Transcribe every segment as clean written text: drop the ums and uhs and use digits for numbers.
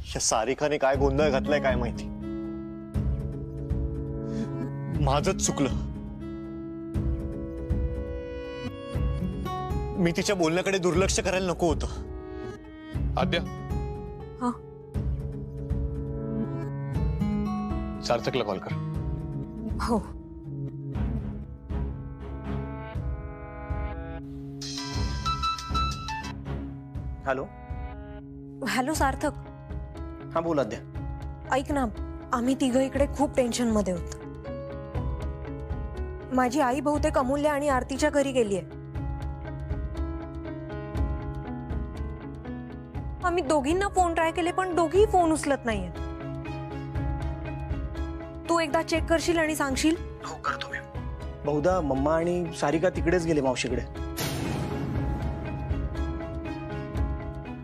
या सारिकाने काय गोंधळ घातलाय काय माहिती। माझंच चुकलं। मी तिच्या बोलण्याकडे दुर्लक्ष करायला नको होतं। आद्या, हाँ सार्थकला कॉल कर। हो हॅलो हॅलो सार्थक। हाँ बोल आद्या। ऐक ना, आम्ही तिघं इकडे खूप टेन्शन मध्ये होतो। माझी आई बहुतेक अमूल्य आणि आरतीच्या घरी गेलीये। आम्ही दोघींना फोन ट्राय केले पण दोघीही फोन उचलत नाहीये। तू एकदा चेक करशील आणि सांगशील? हो करतो मी। बहुधा मम्मा आणि सारिका तिकडेच गेले मावशीकडे।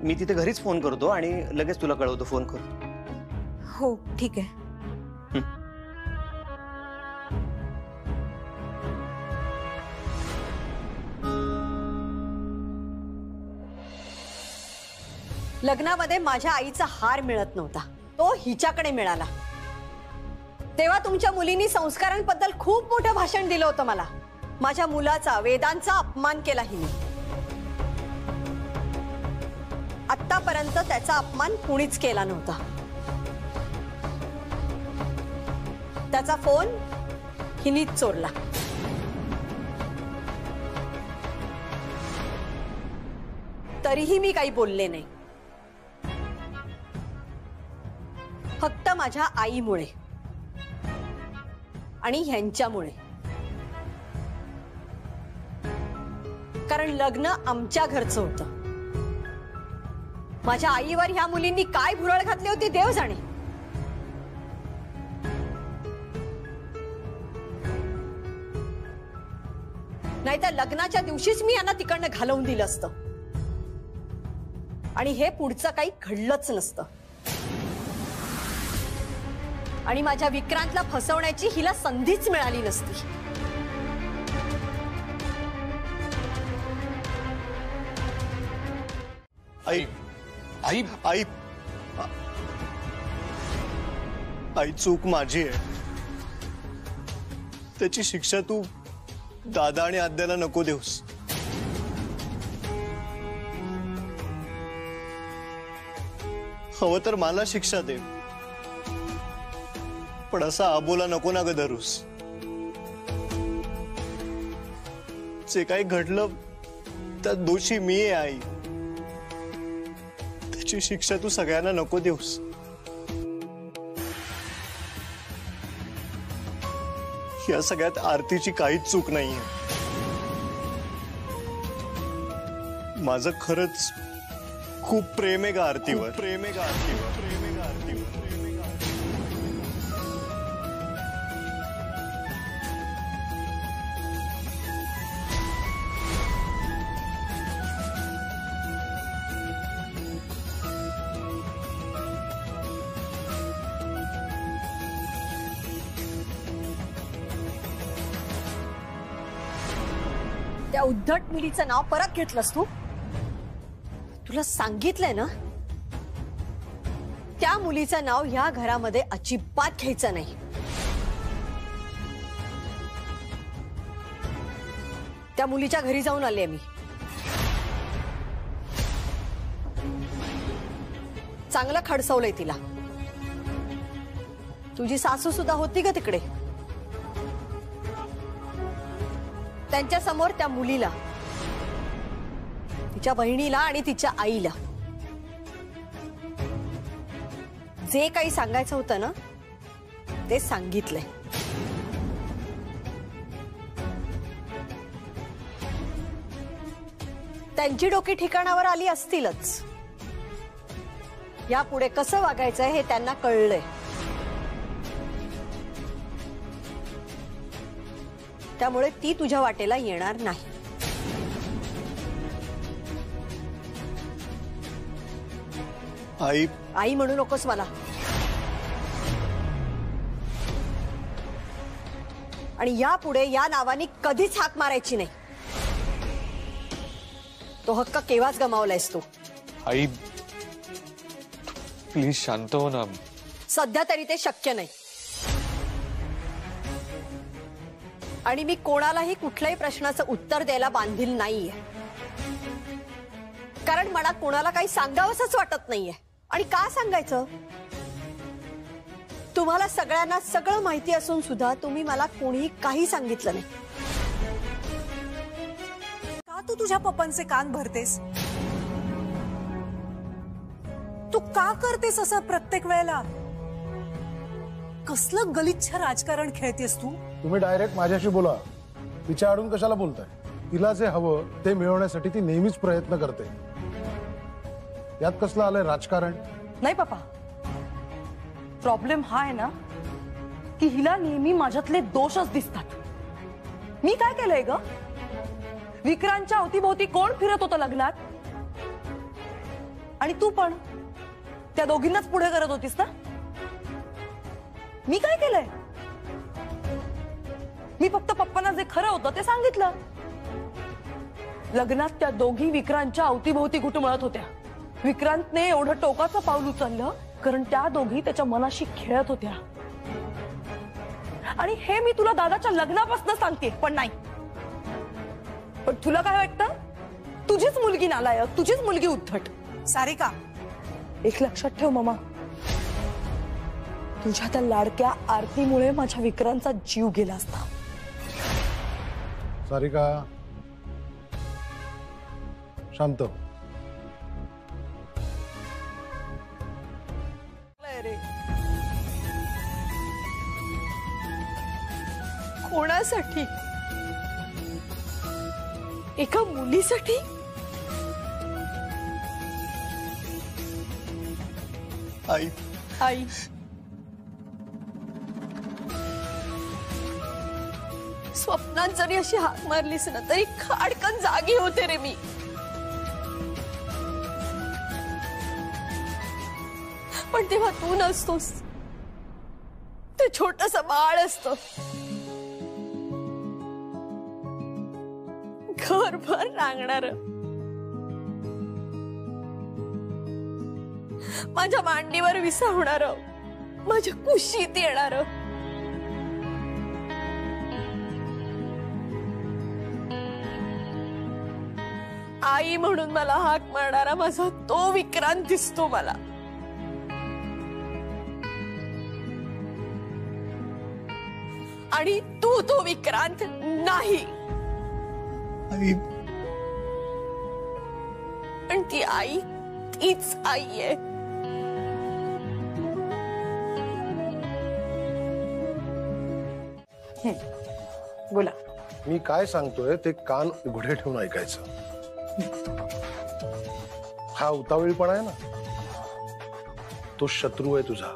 मी तिथे घरीच फोन करतो आणि लगेच तुला कळवतो फोन करून। हो ठीक आहे। लग्नामध्ये माझ्या आईचा हार मिळत नव्हता, तो हिच्याकडे मिळाला। तेव्हा तुमच्या मुलींनी संस्कारांबद्दल खूप मोठं भाषण दिलं होतं मला। माझ्या मुलाचा, वेदांचा अपमान केला हिने। आतापर्यंत त्याचा अपमान कुणीच केला नव्हता। त्याचा फोन हिनीच चोरला। तरीही मी काही बोलले नाही, फक्त माझ्या आईमुळे आणि ह्यांच्यामुळे। कारण लग्न आमच्या घरचं होतं। माझ्या आईवर ह्या मुलींनी काय भुरळ घातली होती देव जाणे। नाहीतर लग्नाच्या दिवशीच मी यांना तिकडनं घालवून दिलं असतं आणि हे पुढचं काही घडलंच नसतं। आणि माझ्या विक्रांतला फसवण्याची हिला संधीच मिळाली नसती। आई आई आई आई चूक माझी आहे। त्याची शिक्षा तू दादा आणि आद्याला नको देऊस। हवं तर मला शिक्षा दे, पण असा आबोला नको ना ग धरूस। जे काही घडलं त्यात दोषी मी आहे आई। त्याची शिक्षा तू सगळ्यांना नको देऊस। या सगळ्यात आरतीची काहीच चूक नाहीये। माझं खरंच खूप प्रेम आहे का आरतीवर। प्रेम आहे का आरतीवर। प्रेम आहे का आरतीवर। त्या उद्धट मुलीचं नाव परत घेतलंस तू? तुला सांगितलंय ना, त्या मुलीचं नाव ह्या घरामध्ये अजिबात घ्यायचं नाही। त्या मुलीच्या घरी जाऊन आले मी। चांगलं खडसवलंय तिला। तुझी सासू सुद्धा होती का तिकडे? त्यांच्या समोर त्या मुलीला, तिच्या बहिणीला आणि तिच्या आईला जे काही सांगायचं होतं ना ते सांगितलंय। त्यांची डोकी ठिकाणावर आली असतीलच। यापुढे कसं वागायचं हे त्यांना कळलंय। त्यामुळे ती तुझ्या वाटेला येणार नाही। आई आई म्हणू नकोस मला। आणि यापुढे या नावाने कधीच हाक मारायची नाही। तो हक्क केव्हाच गमावलायस तू। आई प्लीज शांत हो ना. सध्या तरी ते शक्य नाही. आणि मी कोणालाही कुठल्याही प्रश्नाचं उत्तर द्यायला बांधील नाहीये, कारण मला कोणाला काही सांगावंसच वाटत नाहीये. आणि का सांगायचं? तुम्हाला सगळ्यांना सगळं माहिती असून सुद्धा तुम्ही मला कोणीही काही सांगितलं नाही. का तू तुझ्या पप्पांचे कान भरतेस? तू का करतेस असं प्रत्येक वेळेला? कसलं गलिच्छ राजकारण खेळतेस तू? तुम्ही डायरेक्ट माझ्याशी बोला. तिच्या आडून कशाला बोलताय? तिला जे हवं ते मिळवण्यासाठी ती नेहमीच प्रयत्न करते. यात कसलं आलंय राजकारण? नाही पप्पा, प्रॉब्लेम हा आहे ना की हिला नेहमी माझ्यातले दोषच दिसतात. मी काय केलंय ग? विक्रांतच्या अवतीभोवती कोण फिरत होतं लग्नात? आणि तू पण त्या दोघींनाच पुढे करत होतीस ना? मी काय केलंय? मी फक्त पप्पांना जे खरं होतं ते सांगितलं. लग्नात त्या दोघी विक्रांतच्या अवतीभोवती घुटमळत होत्या. विक्रांतने एवढं टोकाचं पाऊल उचललं कारण त्या दोघी त्याच्या मनाशी खेळत होत्या. आणि हे मी तुला दादाच्या लग्नापासून सांगते, पण नाही. पण तुला काय वाटतं? तुझीच मुलगी नालायक, तुझीच मुलगी उद्धट. सारिका, एक लक्षात ठेव मामा, तुझ्या त्या लाडक्या आरतीमुळे माझ्या विक्रांतचा जीव गेला असता. सारिका शांत. कोणासाठी? एका मुलीसाठी? आई आई, स्वप्नात जरी अशी हाक मारलीस ना तरी खाडकन जागी होते रे मी. पण तेव्हा तू नसतोस, ते छोटस बाळ असतं, घरभर रांगणार, माझ्या मांडीवर विसावणार, माझ्या कुशीत येणार. आई म्हणून मला हाक मारणारा माझा तो विक्रांत दिसतो मला. आणि तू तो विक्रांत नाही. आई, पण ती आई तीच आई आहे. बोला. मी काय सांगतोय ते कान उघडे ठेवून ऐकायचं. हा उतावळीपणा आहे ना, तो शत्रू आहे तुझा.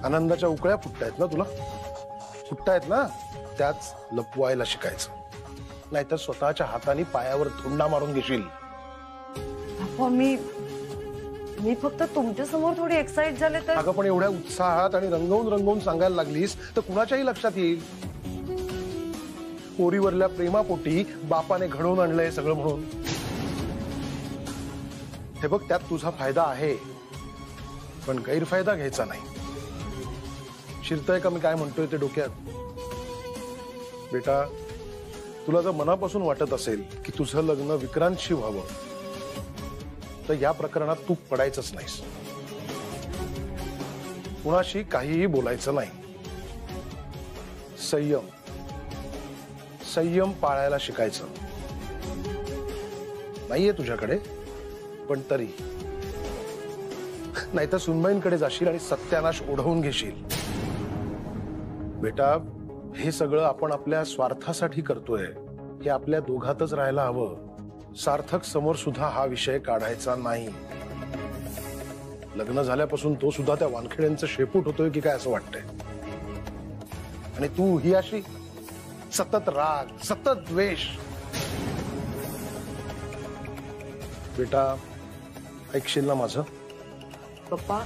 आनंदाच्या उकळ्या फुटतायत ना तुला, फुटतायत ना, त्याच लपवायला शिकायचं. नाहीतर स्वतःच्या हाताने पायावर धुंडा मारून घेशील. मी फक्त तुमच्या समोर थोडी एक्साइट झाले तर. अगं पण एवढ्या उत्साहात आणि रंगवून रंगवून सांगायला लागलीस तर कुणाच्याही लक्षात येईल पोरीवरल्या प्रेमापोटी बापाने घडवून आणलंय सगळं म्हणून. हे बघ, त्यात तुझा फायदा आहे, पण गैरफायदा घ्यायचा नाही. शिरतय का मी काय म्हणतोय ते डोक्यात? बेटा, तुला जर मनापासून वाटत असेल की तुझं लग्न विक्रांतशी व्हावं तर या प्रकरणात तू पडायचंच नाहीस. कुणाशी काहीही बोलायचं नाही. संयम संयम पाळायला शिकायचं. नाहीये तुझ्याकडे, पण तरी. नाहीतर सुनबाईंकडे जाशील आणि सत्यानाश ओढवून घेशील. बेटा, हे सगळं आपण आपल्या स्वार्थासाठी करतोय हे आपल्या दोघातच राहायला हवं. सार्थक समोर सुद्धा हा विषय काढायचा नाही. लग्न झाल्यापासून तो सुद्धा त्या वानखेड्यांचं शेपूट होतोय की काय असं वाटतंय. आणि तू ही अशी सतत राग, सतत द्वेष. बेटा, ऐकशील ना माझं? पप्पा,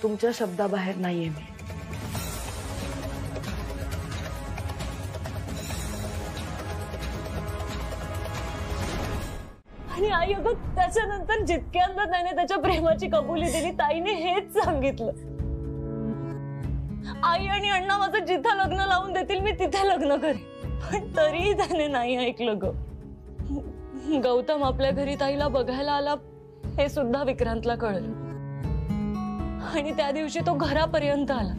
तुमच्या शब्दाबाहेर नाहीये मी. आणि आई अगं त्याच्यानंतर जितक्यांदा त्याने त्याच्या प्रेमाची कबुली दिली ताईने हेच सांगितलं, आई आणि अण्णा माझं जिथं लग्न लावून देतील मी तिथे लग्न करेन. पण तरीही त्याने नाही ऐकलं ग. गौतम आपल्या घरी ताईला बघायला आला हे सुद्धा विक्रांतला कळलं आणि त्या दिवशी तो घरापर्यंत आला.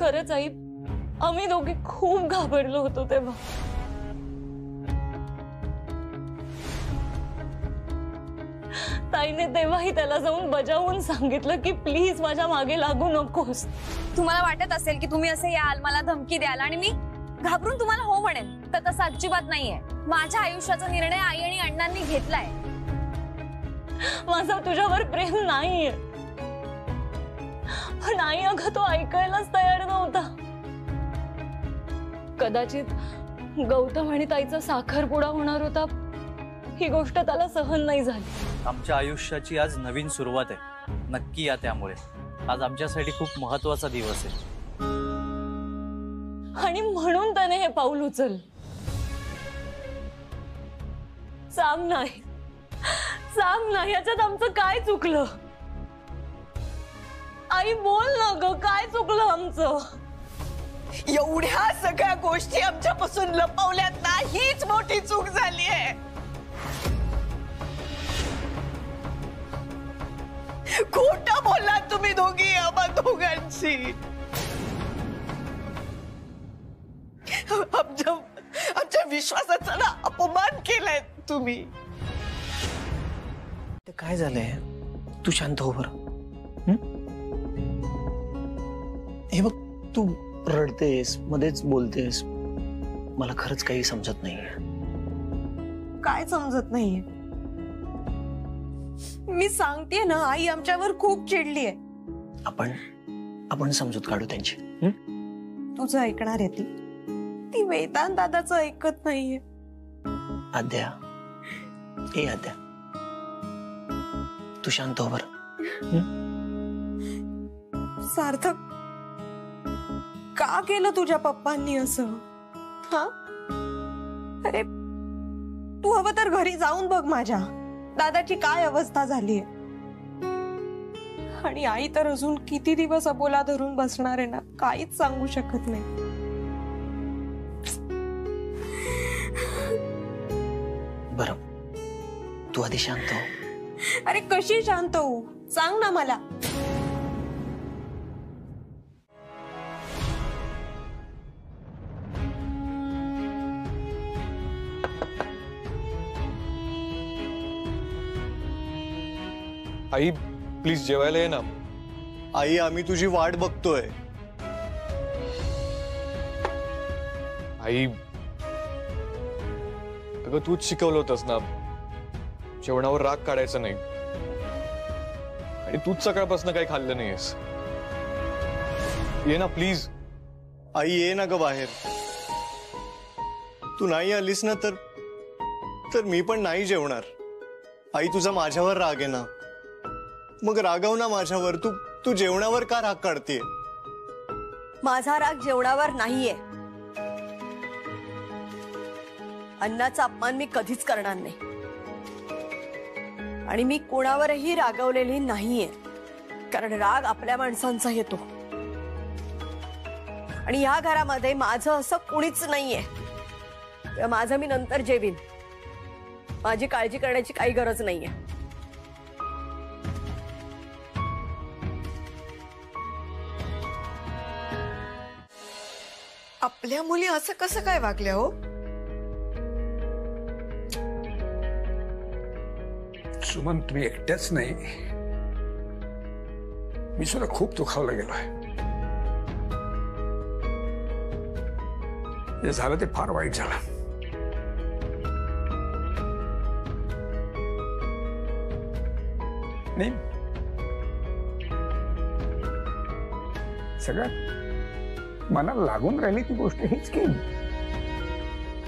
खरंच आई आम्ही दोघे खूप घाबरलो होतो तेव्हा. ताईने तेव्हाही त्याला जाऊन बजावून सांगितलं की प्लीज माझ्या मागे लागू नकोस. तुम्हाला वाटत असेल की तुम्ही असे याल मला धमकी द्याल आणि मी घाबरून तुम्हाला हो म्हणेन, तर तसं अजिबात नाहीये. माझ्या आयुष्याचा निर्णय आई आणि अण्णांनी घेतलाय. माझं तुझ्यावर प्रेम नाहीये, पण आई अगं तो ऐकायलाच तयार नव्हता. कदाचित गौतम आणि ताईचा साखरपुडा होणार होता ही गोष्ट त्याला सहन नाही झाली. आमच्या आयुष्याची आज नवीन सुरुवात आहे, नक्की या. त्यामुळे आज आमच्यासाठी खूप महत्वाचा दिवस आहे आणि म्हणून त्याने हे पाऊल उचल. सांग नाही, सांग नाही, याच्यात आमचं काय चुकलं? आई बोल ना ग, काय चुकलं आमचं? एवढ्या सगळ्या गोष्टी आमच्यापासून लपवल्यात ना, हीच मोठी चूक झाली आहे. खोटं बोललात तुम्ही दोघी आम्हा दोघांची. आमच्या विश्वासाचा ना अपमान केलाय तुम्ही. काय झालंय? तू शांत हो बरं. हे बघ, तू रडतेस, मध्येच बोलतेस. मला खरंच काही समजत नाहीये. काय समजत नाहीये? मी सांगतेय ना, आई आमच्यावर खूप चिडलीये. आपण समजूत काढू त्यांची. तुझं ऐकणार आहे ती वेदांत दादाचं ऐकत नाहीये. आद्या, ए आद्या, तू शांत हो बरं. सार्थक, का केलं तुझ्या पप्पांनी असं? हा, अरे तू हवं तर घरी जाऊन बघ माझ्या दादाची काय अवस्था झालीये. आणि आई तर अजून किती दिवस अबोला धरून बसणार आहे ना, काहीच सांगू शकत नाही. बरं, तू आधी शांत हो. अरे कशी शांत हो, सांग ना मला. आई प्लीज जेवायला ये ना. आई आम्ही तुझी वाट बघतोय. आई अगं तूच शिकवलं होतंस ना जेवणावर राग काढायचा नाही, आणि तूच सकाळपासून काही खाल्लं नाहीयेस. ये ना प्लीज. आई ये ना ग बाहेर. तू नाही आलीस ना तर मी पण नाही जेवणार. आई तुझा माझ्यावर राग आहे ना, मग रागव ना माझ्यावर. तू जेवणावर का राग काढतेय? माझा राग जेवणावर नाहीये. अन्नाचा अपमान मी कधीच करणार नाही आणि मी कोणावरही रागवलेली नाहीये, कारण राग आपल्या माणसांचा येतो आणि या घरामध्ये माझं असं कुणीच नाहीये. माझं मी नंतर जेवीन. माझी काळजी करण्याची काही गरज नाहीये. आपल्या मुली असं कसं काय वागल्या हो? सुमन, तुम्ही एकट्याच नाही, मी सुद्धा खूप दुखावला गेलोय. जे झालं ते फार वाईट झालं. नाही, सगळ्यात मनाला लागून राहिली ती गोष्ट हीच की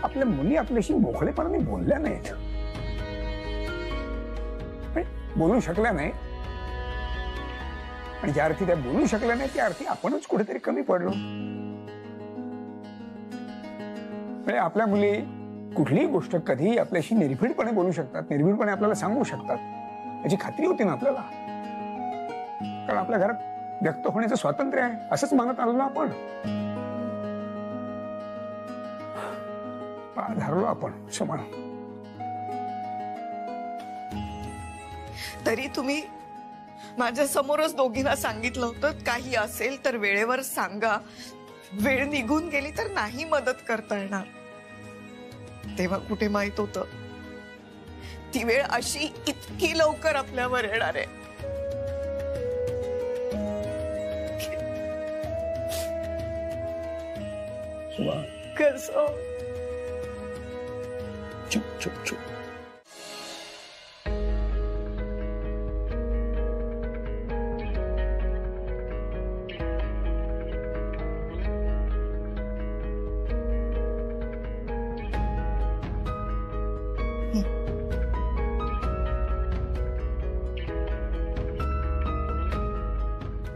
आपल्या मुली आपल्याशी मोकळेपणाने बोलल्या नाहीत, बोलू शकल्या नाही. आणि ज्या अर्थी त्या बोलू शकल्या नाही त्या अर्थी आपणच कुठेतरी कमी पडलो. म्हणजे आपल्या मुली कुठलीही गोष्ट कधीही आपल्याशी निर्भीडपणे बोलू शकतात, निर्भीडपणे आपल्याला सांगू शकतात याची खात्री होती ना आपल्याला. कारण आपल्या घरात व्यक्त होण्याचं स्वातंत्र्य आहे असंच मानत आलो ना आपण. धरलो आपण समान. तरी तुम्ही माझ्या समोरच दोघींना सांगितलं होतं काही असेल तर वेळेवर सांगा, वेळ निघून गेली तर नाही मदत करता येणार. तेव्हा कुठे माहित होतं ती वेळ अशी इतकी लवकर आपल्यावर येणार आहे. कसं चुप चुप चुप.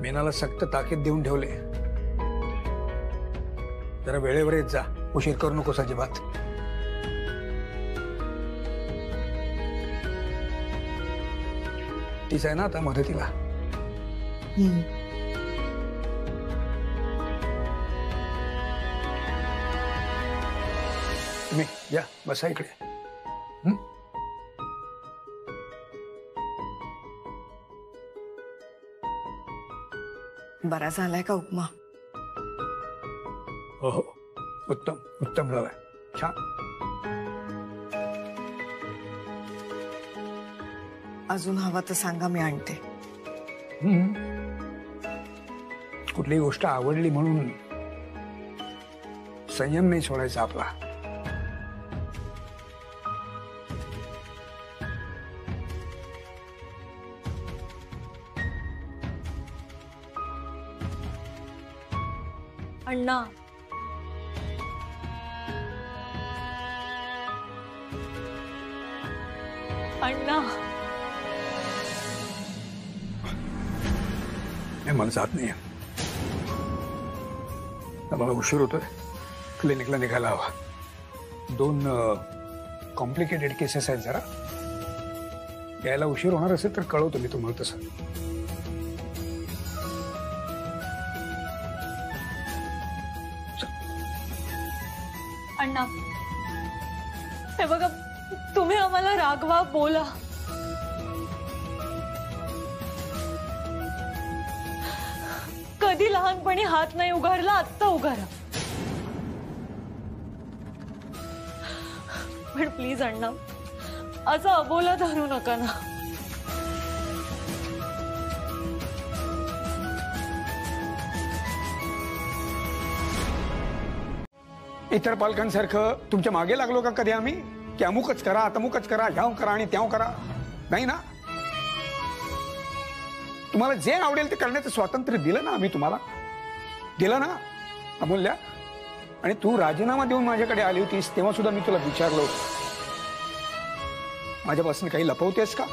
मीनाला सक्त ताकीद देऊन ठेवले, जरा वेळेवर येत जा, उशीर करू नकोस अजिबात. तीच आहे ना आता मदतीला. तुम्ही या बसा इकडे. बरा झालाय का उपमा? हो हो, उत्तम उत्तम झालाय, छान. अजून हवा तर सांगा, मी आणते. कुठलीही गोष्ट आवडली म्हणून संयम नाही सोडायचा आपला. अण्णा, अण्णा, मला जात नाही. मला उशीर होतोय, क्लिनिकला निघायला हवा. 2 कॉम्प्लिकेटेड केसेस आहेत, जरा यायला उशीर होणार असेल तर कळवतो मी तुम्हाला तसं. अण्णा, हे बघा, तुम्ही आम्हाला रागवा, बोला, कधी लहानपणी हात नाही उगारला, आत्ता उगारा. पण प्लीज अण्णा, असं अबोला धरू नका ना. इतर पालकांसारखं तुमच्या मागे लागलो का कधी आम्ही, की अमुकच करा, तमुकच करा, ह्याव करा आणि त्याव करा? नाही ना. तुम्हाला जे आवडेल ते करण्याचं स्वातंत्र्य दिलं ना आम्ही तुम्हाला, दिलं ना अमूल्या. आणि तू राजीनामा देऊन माझ्याकडे आली होतीस तेव्हा सुद्धा मी तुला विचारलो, माझ्यापासून काही लपवतेस का?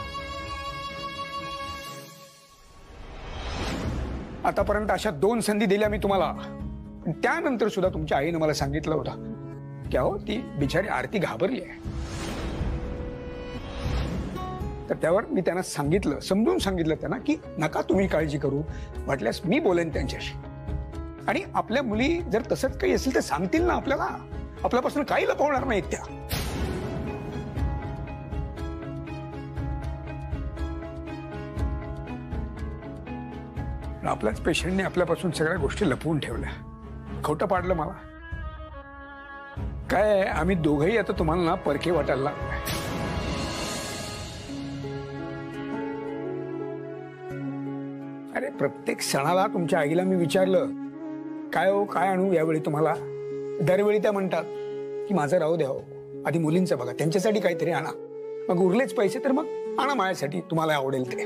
आतापर्यंत अशा 2 संधी दिल्या मी तुम्हाला, त्यानंतर सुद्धा तुमच्या आईने मला सांगितलं होतं की अहो ती बिचारी आरती घाबरली आहे. तर त्यावर मी त्यांना सांगितलं, समजून सांगितलं त्यांना की नका तुम्ही काळजी करू, वाटल्यास मी बोलेन त्यांच्याशी. आणि आपल्या मुली जर तसंच काही असेल तर सांगतील ना आपल्याला, आपल्यापासून काही लपवणार नाहीत त्या. आपल्याच पेशंटने आपल्यापासून सगळ्या गोष्टी लपवून ठेवल्या, खोटं पाडलं मला. काय आम्ही दोघंही आता तुम्हाला ना परके वाटायला लागलोय. अरे प्रत्येक सणाला तुमच्या आईला मी विचारलं काय हो काय आणू यावेळी तुम्हाला. दरवेळी त्या म्हणतात की माझं राहू द्या हो, आधी मुलींचं बघा, त्यांच्यासाठी काहीतरी आणा, मग उरलेच पैसे तर मग आणा माझ्यासाठी तुम्हाला आवडेल ते.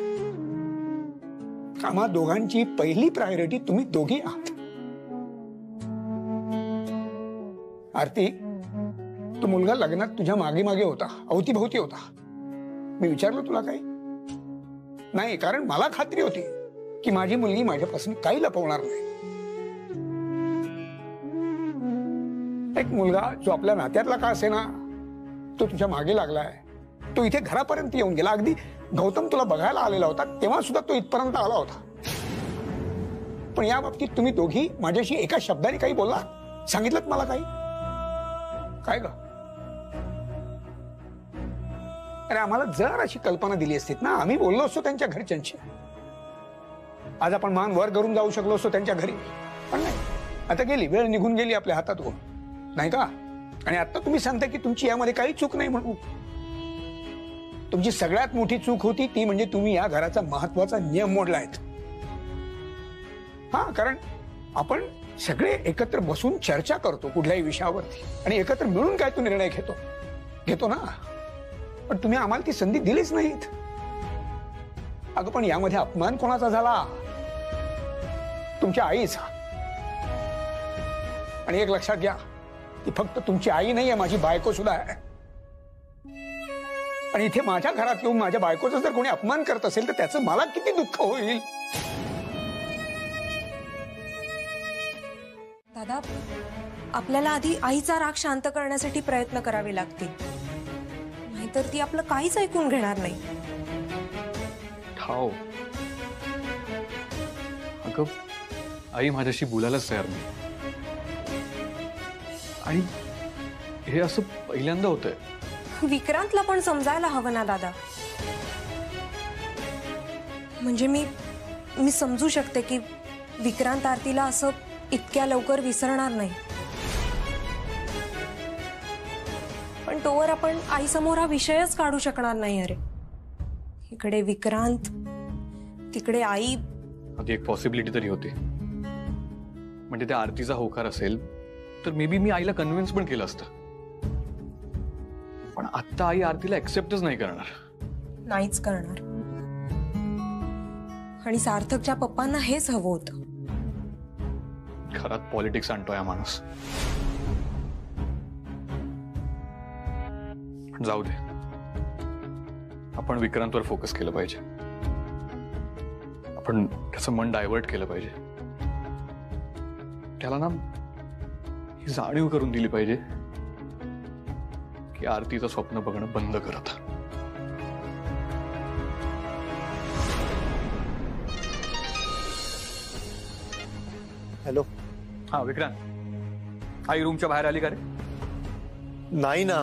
आम्हा दोघांची पहिली प्रायोरिटी तुम्ही दोघी आहात. आरती, तो मुलगा लग्नात तुझ्या मागे मागे होता, अवतीभोवती होता. मी विचारलं तुला काही नाही, कारण मला खात्री होती की माझी मुलगी माझ्यापासून काही लपवणार नाही. एक मुलगा जो आपल्या नात्यातला का असेना तो तुझ्या मागे लागलाय, तो इथे घरापर्यंत येऊन गेला. अगदी गौतम तुला बघायला आलेला होता तेव्हा सुद्धा तो इथपर्यंत आला होता. पण या बाबतीत तुम्ही दोघी माझ्याशी एका शब्दाने काही बोलला, सांगितलं मला काही? काय ग? अरे आम्हाला जर अशी कल्पना दिली असती ना, आम्ही बोललो असतो त्यांच्या घरच्यांशी. आज आपण मान वर करून जाऊ शकलो असतो त्यांच्या घरी, पण नाही. आता गेली वेळ, निघून गेली आपल्या हातातून, नाही का? आणि आता तुम्ही सांगता की तुमची यामध्ये काही चूक नाही म्हणून. तुमची सगळ्यात मोठी चूक होती ती म्हणजे तुम्ही या घराचा महत्वाचा नियम मोडलाय. हा, कारण आपण सगळे एकत्र बसून चर्चा करतो कुठल्याही विषयावरती आणि एकत्र मिळून काय तो निर्णय घेतो ना. पण तुम्ही आम्हाला ती संधी दिलीच नाहीत. अगं पण यामध्ये अपमान कोणाचा झाला? तुमच्या आईचा. आणि एक लक्षात घ्या, ती फक्त तुमची आई नाहीये, माझी बायको सुद्धा आहे. आणि इथे माझ्या घरात येऊन माझ्या बायकोचा जर कोणी अपमान करत असेल तर त्याचं मला किती दुःख होईल. दादा, आपल्याला आधी आईचा राग शांत करण्यासाठी प्रयत्न करावे लागतील, नाहीतर ती आपलं काहीच ऐकून घेणार नाही. ठाव, अगं आई माझ्याशी बोलायलाच तयार नाही. आणि हे असं पहिल्यांदा होतंय. विक्रांतला पण समजायला हवं ना दादा. म्हणजे मी समजू शकते की विक्रांत आरतीला असं इतक्या लवकर विसरणार नाही, पण तोवर आपण आई समोर हा विषयच काढू शकणार नाही. अरे इकडे विक्रांत, तिकडे आई. आधी एक पॉसिबिलिटी तरी होती, म्हणजे त्या आरतीचा होकार असेल तर मे बी मी आईला कन्व्हिन्स पण केलं असतं. पण आता आई आरतीला एक्सेप्टच नाही करणार. नाहीच करणार. आणि सार्थकच्या पप्पांना हेच हवं होतं. घरात पॉलिटिक्स आणतोय हा माणूस. पण जाऊ दे, आपण विक्रांतवर फोकस केलं पाहिजे. आपण त्याचं मन डायव्हर्ट केलं पाहिजे. त्याला ना ही जाणीव करून दिली पाहिजे की आरतीचं स्वप्न बघणं बंद कर आता. हॅलो. हा विक्रांत, आई रूमच्या बाहेर आली का रे? नाही ना.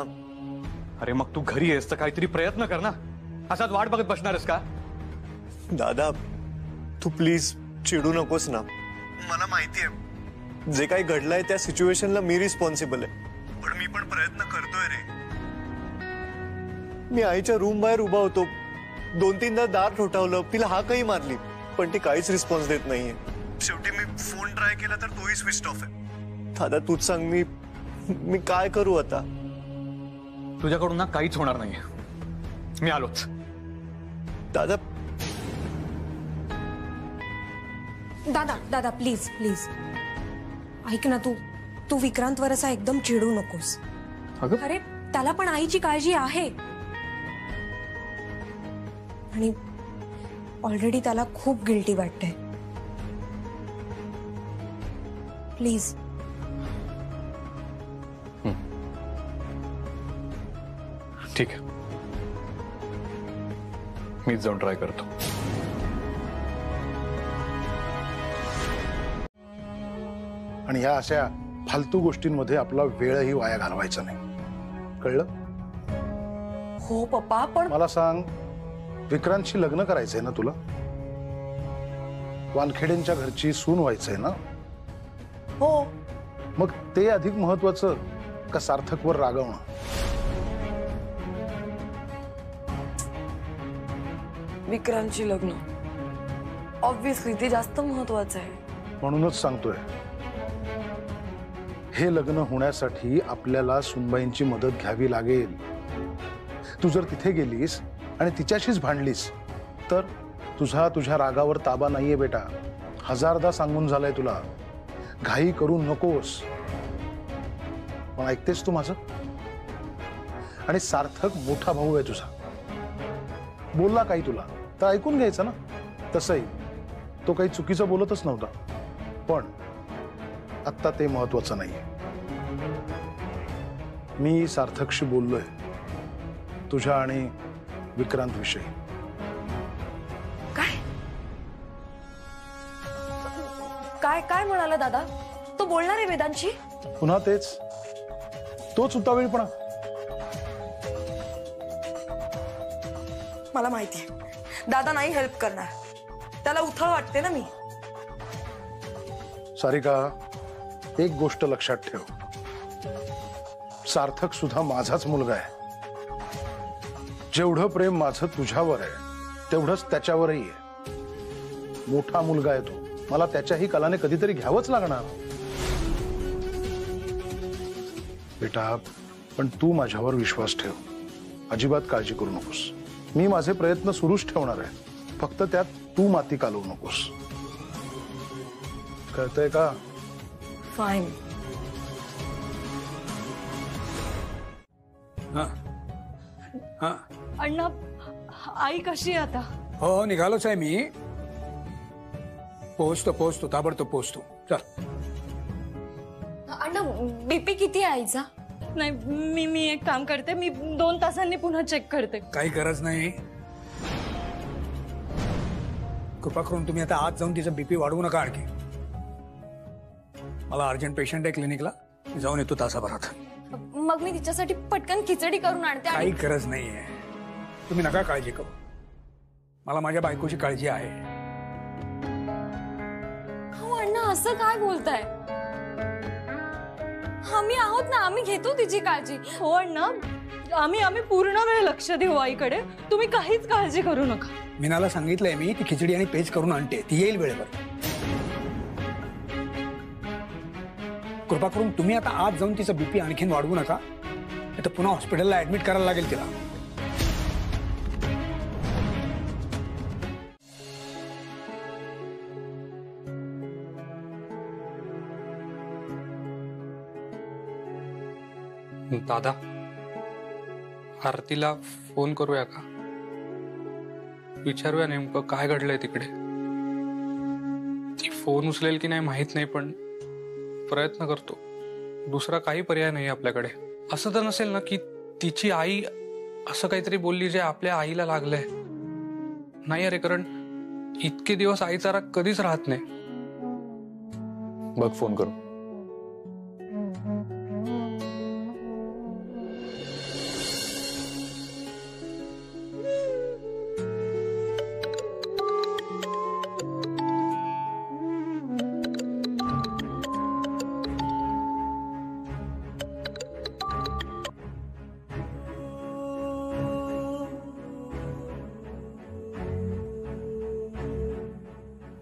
अरे मग तू घरी आहेस तर काहीतरी प्रयत्न कर ना. असाच वाट बघत बसणारस का? दादा तू प्लीज चिडू नकोस ना. मला माहितीये जे काही घडलंय त्या सिच्युएशनला मी रिस्पॉन्सिबल आहे, पण मी पण प्रयत्न करतोय रे. मी आईच्या रूम बाहेर उभा होतो, 2-3दा दार ठोठावलं, तिला हा काही मारली, पण ती काहीच रिस्पॉन्स देत नाहीये. शेवटी मी फोन ट्राय केला तर तोही स्विच ऑफ आहे. दादा तूच सांग, मी काय करू आता? तुझ्याकडून ना काहीच होणार नाहीये. मी आलोच. दादा दादा दादा प्लीज प्लीज ऐक ना. तू विक्रांतवर असा एकदम चिडू नकोस. अरे त्याला पण आईची काळजी आहे, आणि ऑलरेडी त्याला खूप गिल्टी वाटतंय. प्लीज. ठीक आहे, मीच जाऊन ट्राय करतो. आणि ह्या अशा फालतू गोष्टींमध्ये आपला वेळही वाया घालवायचा नाही, कळलं? हो पप्पा, पण मला सांग, विक्रांतशी लग्न करायचंय ना तुला? वानखेडेंच्या घरची सून व्हायचंय ना? हो. मग ते अधिक महत्वाचं का सार्थकवर रागवणं? विक्रांतची लग्न ऑब्व्हियसली ते जास्त महत्वाचं आहे. म्हणूनच सांगतोय, हे लग्न होण्यासाठी आपल्याला सुनबाईंची मदत घ्यावी लागेल. तू जर तिथे गेलीस आणि तिच्याशीच भांडलीस तर तुझ्या रागावर ताबा नाहीये बेटा. 1000दा सांगून झालंय तुला, घाई करू नकोस. पण ऐकतेस तू माझं? आणि सार्थक मोठा भाऊ आहे तुझा, बोलला काही तुला तर ऐकून घ्यायचं ना. तसंही तो काही चुकीचं बोलतच नव्हता, पण आता ते महत्वाचं नाहीये. मी सार्थकशी बोललोय, तुझ्या आणि विक्रांत विषयी. काय काय काय म्हणाला दादा? तो बोलणार आहे वेदांची? पुन्हा तेच, तोच उतावीळपणा. मला माहितीये दादा नाही हेल्प करणार, त्याला उथळ वाटते ना मी. सारिका, एक गोष्ट लक्षात ठेव, सार्थक सुद्धा माझाच मुलगा आहे. जेवढं प्रेम माझं तुझ्यावर आहे तेवढंच त्याच्यावरही आहे. मोठा मुलगा आहे तो, मला त्याच्याही कलाने कधीतरी घ्यावंच लागणार. बेटा, पण तू माझ्यावर विश्वास ठेव, अजिबात काळजी करू नकोस. मी माझे प्रयत्न सुरूच ठेवणार आहे, फक्त त्यात तू माती कालवू नकोस. कळतंय का? फाईन. अण्णा, आई कशी आहे आता? हो, निघालोच आहे मी. पोहोचतो ताबडतोब पोहोचतो. चल. अण्णा, बीपी किती आहे आईचा? नाही, मी एक काम करते, मी 2 तासांनी पुन्हा चेक करते. काही गरज नाही. कृपा करून तुम्ही आता आत जाऊन तिचा बीपी वाढवू नका आणखी. मला अर्जंट पेशंट आहे क्लिनिकला, जाऊन येतो तासाभरात. मग मी तिच्यासाठी पटकन खिचडी करून आणते. काही गरज नाहीये, तुम्ही नका काळजी करू. मला माझ्या बायकोची काळजी आहे. हो अण्णा, असं काय बोलताय? आम्ही आहोत ना, आम्ही घेतो तिची काळजी. हो अण्णा, आम्ही पूर्ण वेळ लक्ष देऊ आईकडे, तुम्ही काहीच काळजी करू नका. मीनाला सांगितलंय मी, ती खिचडी आणि पेज करून आणते, ती येईल वेळेवर. कृपा करून तुम्ही आता आज जाऊन तिचा बीपी आणखीन वाढवू नका, नाही तर पुन्हा हॉस्पिटलला ऍडमिट करायला लागेल तिला. दादा, आरतीला फोन करूया का? विचारूया नेमकं काय घडलंय तिकडे. ती फोन उचलेल की नाही माहित नाही, पण प्रयत्न करतो. दुसरा काही पर्याय नाही आपल्याकडे. असं तर नसेल ना की तिची आई असं काहीतरी बोलली जे आपल्या आईला लागलंय? नाही अरे, कारण इतके दिवस आईचा राग कधीच राहत नाही. बघ, फोन करू.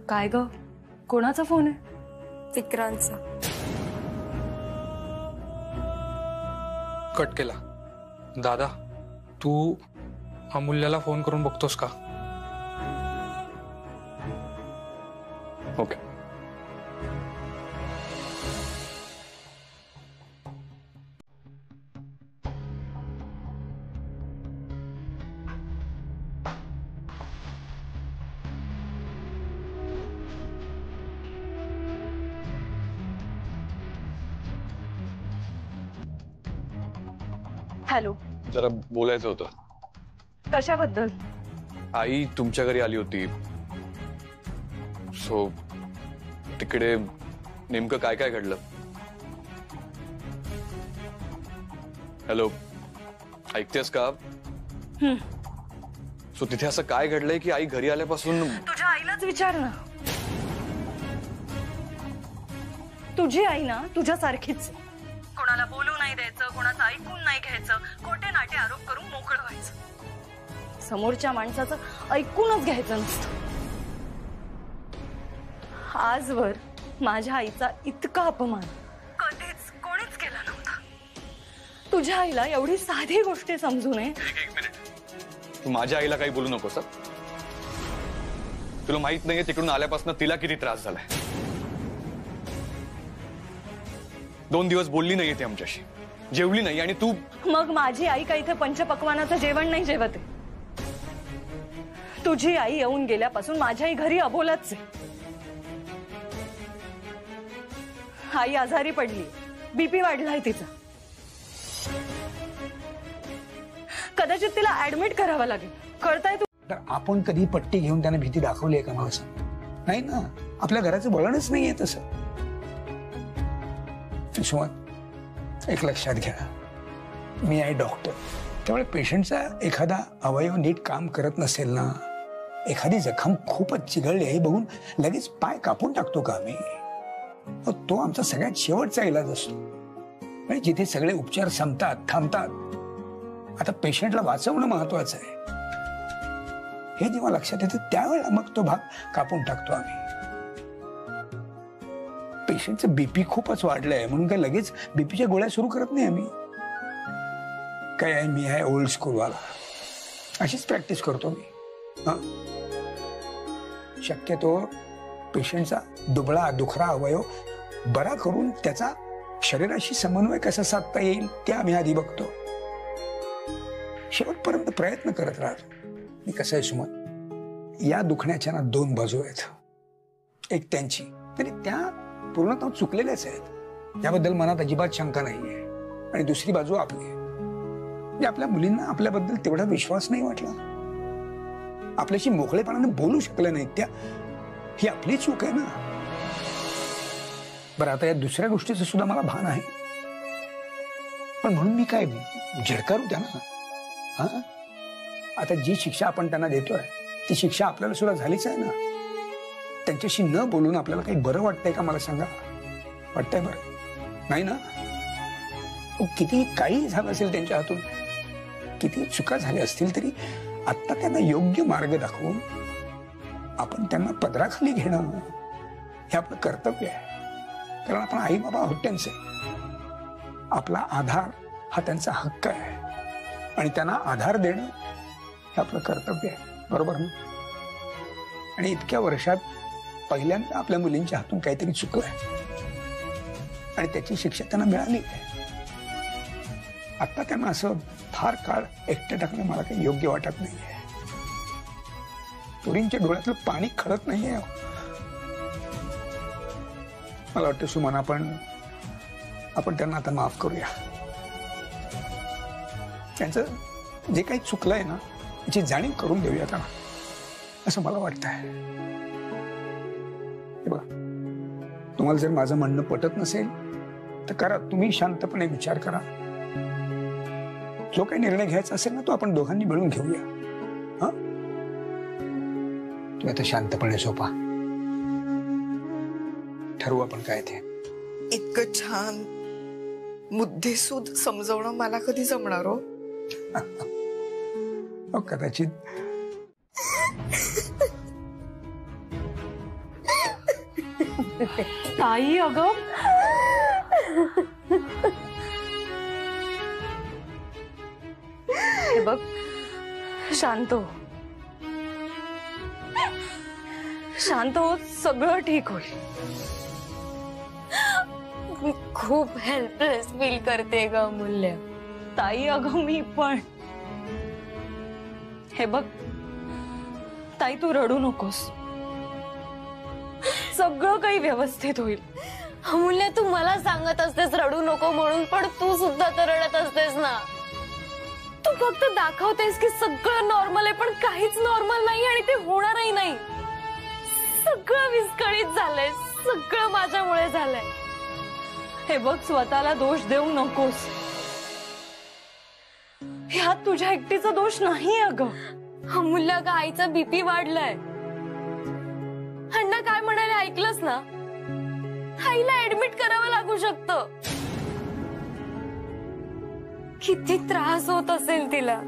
काय ग, कोणाचा फोन आहे? विक्रांतचा. कट केला. दादा, तू अमूल्याला फोन करून बघतोस का? ओके. हॅलो. जरा बोलायचं होतं. कशाबद्दल? आई तुमच्या घरी आली होती, सो तिकडे नेमकं काय काय घडलं? हॅलो, ऐकतेस का? सो तिथे असं काय घडलंय की आई घरी आल्यापासून? तुझ्या आईलाच विचार ना. तुझी आई ना तुझ्यासारखीच, कोणाला बोलू नाही द्यायचं, कोणाचं ऐकून नाही घ्यायचं, खोटे नाटे आरोप करून मोकळं व्हायचं, समोरच्या माणसाचं ऐकूनच घ्यायचं नसतं. आजवर माझ्या आईचा इतका अपमान कधीच कोणीच केला नव्हता. तुझ्या आईला एवढी साधी गोष्टी समजू नये. एक मिनिट, तू माझ्या आईला काही बोलू नकोस. तुला माहित नाहीये तिकडून आल्यापासून तिला किती त्रास झालाय. 2 दिवस बोलली नाहीये ती आमच्याशी, जेवली नाही. आणि तू मग माझी आई का इथे पंचपक्वानाचं जेवण नाही जेवते? तुझी आई येऊन गेल्यापासून माझ्या आई घरी अबोलाच आहे. आई आजारी पडली, बीपी वाढलाय तिचा. कदाचित तिला ऍडमिट करावं लागेल. कळताय तू? तर आपण कधी पट्टी घेऊन त्यांना भीती दाखवली आहे का मला सांग? नाही ना, आपल्या घराचं वळणच नाहीये तसं. सुमन, एक लक्षात घ्या, मी आहे डॉक्टर. त्यामुळे पेशंटचा एखादा अवयव नीट काम करत नसेल ना, एखादी जखम खूपच चिघळली आहे बघून लगेच पाय कापून टाकतो का आम्ही? तो आमचा सगळ्यात शेवटचा इलाज असतो. म्हणजे जिथे सगळे उपचार संपतात, थांबतात, आता पेशंटला वाचवणं महत्वाचं आहे. हे जेव्हा लक्षात येतं त्यावेळेला मग तो भाग कापून टाकतो आम्ही. पेशंटचं बीपी खूपच वाढलंय म्हणून काय लगेच बीपीच्या गोळ्या सुरू करत नाही आम्ही. काय आहे, मी आहे ओल्ड स्कूलवाला, अशीच प्रॅक्टिस करतो मी. शक्यतो पेशंटचा दुबळा दुखरा अवयव बरा करून त्याचा शरीराशी समन्वय कसा साधता येईल ते आम्ही आधी बघतो. शेवटपर्यंत प्रयत्न करत राहतो. मी कसं आहे सुमन, या दुखण्याच्या ना दोन बाजू आहेत. एक त्यांची, तरी त्या पूर्णतः चुकलेल्याच आहेत, याबद्दल मनात अजिबात शंका नाहीये. आणि दुसरी बाजू आपली, म्हणजे आपल्या मुलींना आपल्याबद्दल तेवढा विश्वास नाही वाटला, आपल्याशी मोकळेपणाने बोलू शकल्या नाहीत त्या. ही आपली चूक आहे ना. बरं, आता या दुसऱ्या गोष्टीचं सुद्धा मला भान आहे, पण म्हणून मी काय झिडकारू त्यांना? हा, आता जी शिक्षा आपण त्यांना देतोय ती शिक्षा आपल्याला सुद्धा झालीच आहे ना. त्यांच्याशी न बोलून आपल्याला काही बरं वाटतंय का मला सांगा? वाटतंय बरं? नाही ना. किती काही झालं असेल त्यांच्या हातून, किती चुका झाल्या असतील, तरी आता त्यांना योग्य मार्ग दाखवून आपण त्यांना पदराखाली घेणं हे आपलं कर्तव्य आहे. कारण आपण आई बाबा आहोत त्यांचे. आपला आधार हा त्यांचा हक्क आहे आणि त्यांना आधार देणं हे आपलं कर्तव्य आहे. बरोबर ना? आणि इतक्या वर्षात पहिल्यांदा आपल्या मुलींच्या हातून काहीतरी चुकलंय आणि त्याची शिक्षा त्यांना मिळाली. आता त्यांना असं फार काळ एकटं टाकणं मला काही योग्य वाटत नाहीये. पोरींच्या डोळ्यातलं पाणी खळत नाहीये. मला वाटतं सुमन, आपण त्यांना आता माफ करूया. त्यांचं जे काही चुकलंय ना याची जाणीव करून देऊया त्यांना, असं मला वाटतंय. बघा, तुम्हाला जर माझं म्हणणं पटत नसेल तर करा, तुम्ही शांतपणे विचार करा. जो काही निर्णय घ्यायचा असेल ना तो आपण दोघांनी मिळून घेऊया. हा, तू आता शांतपणे झोपा, ठरवू आपण काय ते. इतकं छान मुद्देसूद समजवणं मला कधी जमणार हो? कदाचित ताई, अगं हे बघ, शांत हो, शांत हो, सगळं ठीक होईल. मी खूप हेल्पलेस फील करते ग अमूल्य. ताई, अगं मी पण. हे बघ ताई, तू रडू नकोस, सगळं काही व्यवस्थित होईल. अमूल्य, तू मला सांगत असतेस रडू नको म्हणून, पण तू सुद्धा तर रडत असतेस ना. तू फक्त दाखवतेस की सगळं नॉर्मल आहे, पण काहीच नॉर्मल नाही आणि ते होणारही नाही. सगळं विस्कळीत झालंय, सगळं माझ्यामुळे झालंय. हे बघ, स्वतःला दोष देऊ नकोस. ह्यात तुझ्या एकटीचा दोष नाही अगं. अमूल्य, का आईचा बीपी वाढलाय. अण्णा काय म्हणाले ऐकलंस ना? आईला ऍडमिट करावं लागू शकतं. किती त्रास होत असेल तिला.